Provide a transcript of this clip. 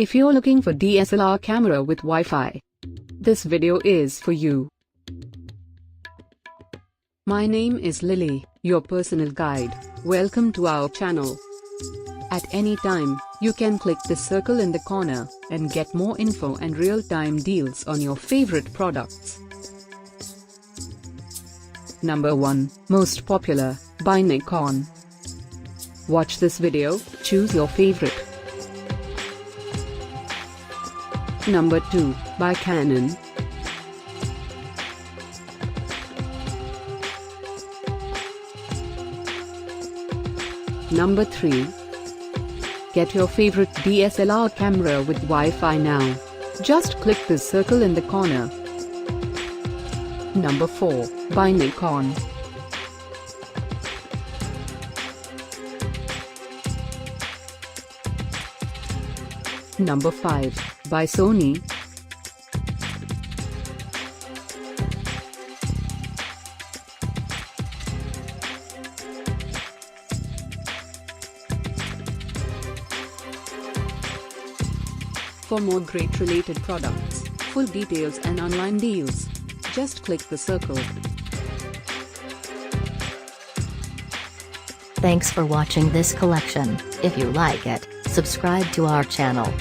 If you're looking for DSLR camera with Wi-Fi, this video is for you. My name is Lily, your personal guide. Welcome to our channel. At any time, you can click the circle in the corner and get more info and real-time deals on your favorite products. Number 1, Most Popular, by Nikon. Watch this video, choose your favorite. Number 2, by Canon. Number 3. Get your favorite DSLR camera with Wi-Fi now. Just click the circle in the corner. Number 4, by Nikon. Number 5, by Sony. For more great related products, full details and online deals, just click the circle. Thanks for watching this collection. If you like it, subscribe to our channel.